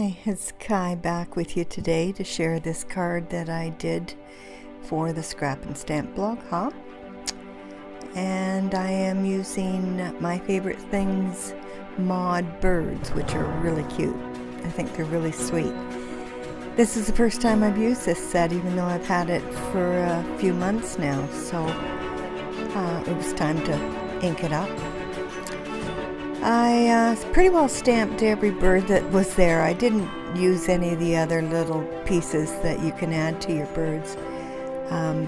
Hi, it's Kai back with you today to share this card that I did for the Scrap and Stamp blog, and I am using My Favorite Things mod birds, which are really cute. I think they're really sweet. This is the first time I've used this set, even though I've had it for a few months now, so it was time to ink it up. I pretty well stamped every bird that was there. I didn't use any of the other little pieces that you can add to your birds,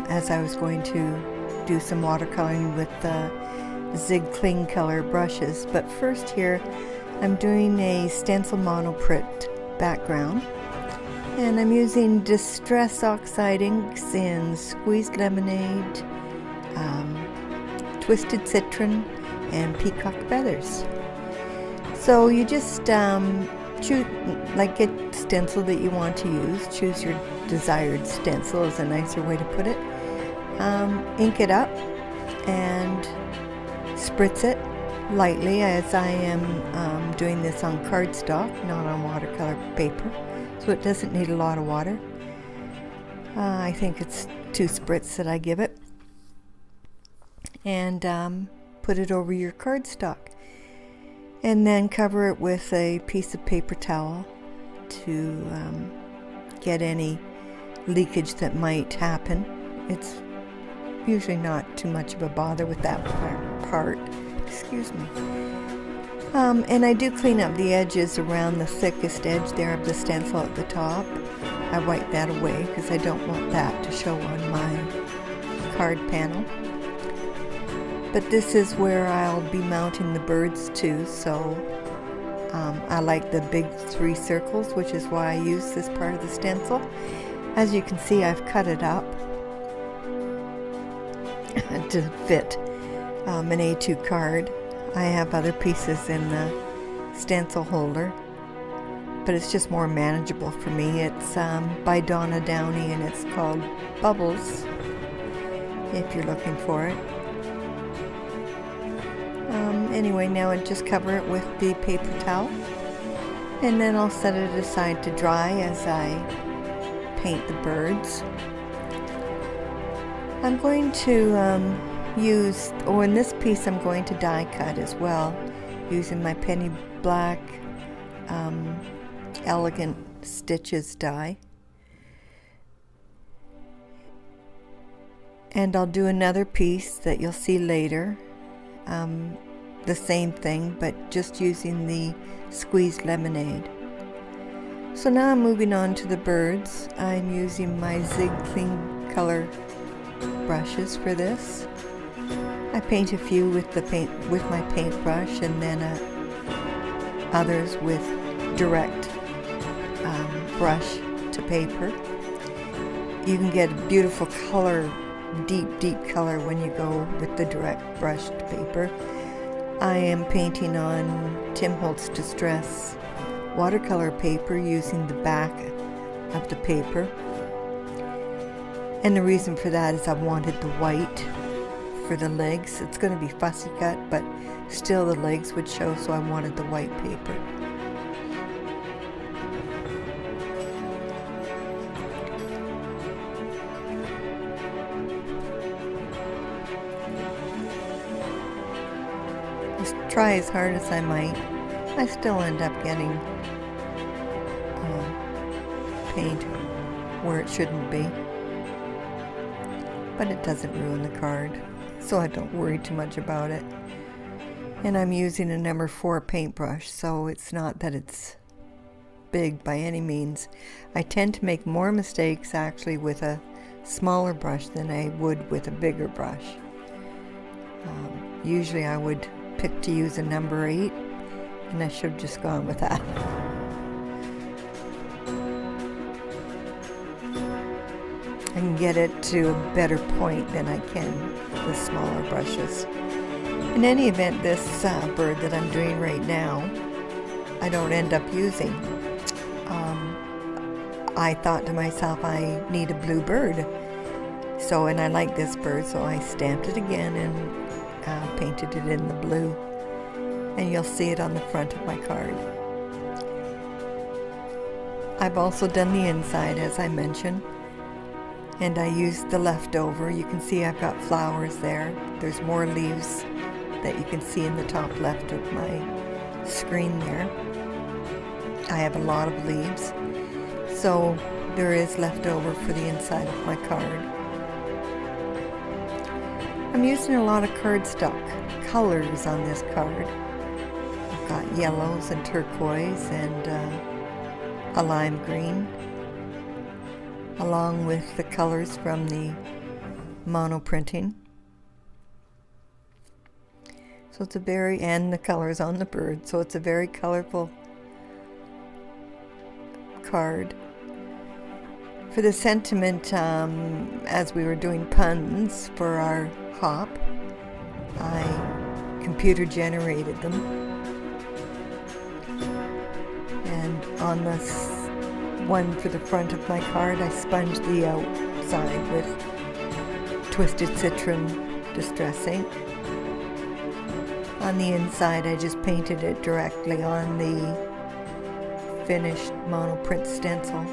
as I was going to do some watercoloring with the Zig Cling color brushes. But first here I'm doing a Stencil monoprint background, and I'm using Distress Oxide inks in Squeezed Lemonade, Twisted Citron, and Peacock Feathers. So you just choose, get stencil that you want to use. Choose your desired stencil is a nicer way to put it. Ink it up and spritz it lightly, as I am doing this on cardstock, not on watercolor paper, so it doesn't need a lot of water. I think it's 2 spritz that I give it, and put it over your cardstock, and then cover it with a piece of paper towel to get any leakage that might happen. It's usually not too much of a bother with that part. Excuse me. And I do clean up the edges around the thickest edge there of the stencil at the top. I wipe that away because I don't want that to show on my card panel. But this is where I'll be mounting the birds to, so I like the big 3 circles, which is why I use this part of the stencil. As you can see, I've cut it up to fit an A2 card. I have other pieces in the stencil holder, but it's just more manageable for me. It's by Donna Downey, and it's called Bubbles, if you're looking for it. Anyway, now I just cover it with the paper towel, and then I'll set it aside to dry as I paint the birds. I'm going to in this piece I'm going to die cut as well, using my Penny Black Elegant Stitches die. And I'll do another piece that you'll see later. The same thing, but just using the Squeezed Lemonade. So now I'm moving on to the birds. I'm using my Zig Cling color brushes for this. I paint a few with my paintbrush, and then others with direct brush to paper. You can get a beautiful color, deep color, when you go with the direct brush to paper. I am painting on Tim Holtz Distress watercolor paper using the back of the paper. And the reason for that is I wanted the white for the legs. It's going to be fussy cut, but still the legs would show, so I wanted the white paper. Try as hard as I might, I still end up getting paint where it shouldn't be. But it doesn't ruin the card, so I don't worry too much about it. And I'm using a number 4 paintbrush, so it's not that it's big by any means. I tend to make more mistakes actually with a smaller brush than I would with a bigger brush. Usually I would pick to use a number 8, and I should have just gone with that. I can get it to a better point than I can with smaller brushes. In any event, this bird that I'm doing right now, I don't end up using. I thought to myself, I need a blue bird. And I like this bird, so I stamped it again and painted it in the blue, and you'll see it on the front of my card. I've also done the inside, as I mentioned, and I used the leftover. You can see I've got flowers there. There's more leaves that you can see in the top left of my screen there. I have a lot of leaves, so there is leftover for the inside of my card. I'm using a lot of cardstock colors on this card. I've got yellows and turquoise and a lime green, along with the colors from the mono printing. So it's and the colors on the bird, so it's a very colorful card. For the sentiment, as we were doing puns for our hop, I computer generated them, and on this one for the front of my card, I sponged the outside with Twisted Citron Distress ink. On the inside, I just painted it directly on the finished monoprint stencil.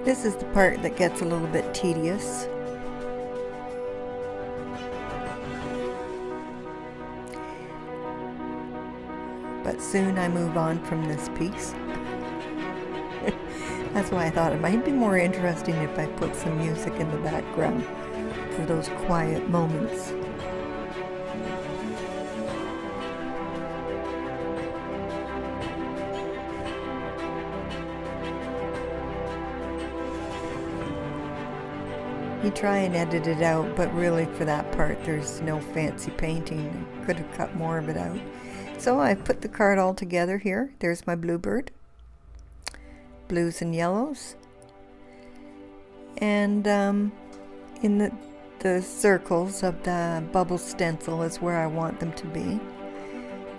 This is the part that gets a little bit tedious. But soon I move on from this piece. That's why I thought it might be more interesting if I put some music in the background for those quiet moments. You try and edit it out, but really for that part there's no fancy painting. I could have cut more of it out. So I've put the card all together here. There's my bluebird. Blues and yellows. And in the circles of the bubble stencil is where I want them to be.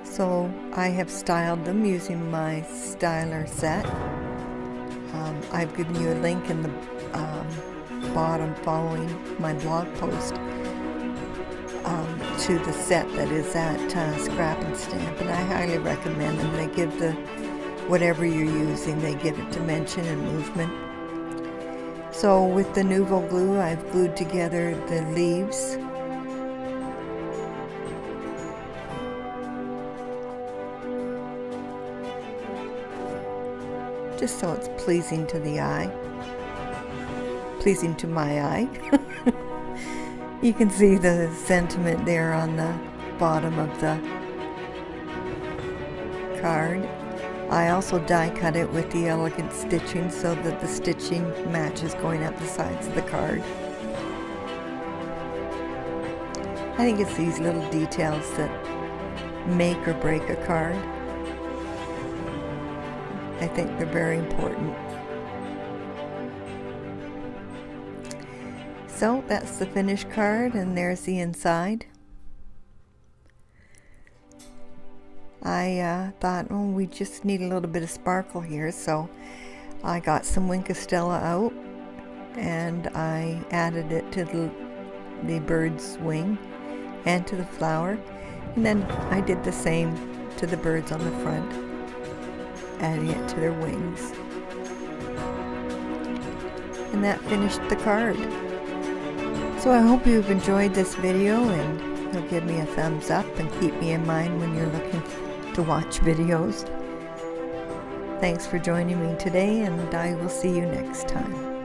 So I have styled them using my styler set. I've given you a link in the bottom following my blog post to the set that is at Scrap and Stamp, and I highly recommend them. They give the whatever you're using, they give it dimension and movement. So with the Nuvo glue, I've glued together the leaves. Just so it's pleasing to the eye. Pleasing to my eye. You can see the sentiment there on the bottom of the card. I also die cut it with the elegant stitching so that the stitching matches going up the sides of the card. I think it's these little details that make or break a card. I think they're very important. So that's the finished card, and there's the inside. I thought, oh, we just need a little bit of sparkle here, so I got some Wink of Stella out and I added it to the bird's wing and to the flower, and then I did the same to the birds on the front, adding it to their wings. And that finished the card. So I hope you've enjoyed this video, and you'll give me a thumbs up and keep me in mind when you're looking to watch videos. Thanks for joining me today, and I will see you next time.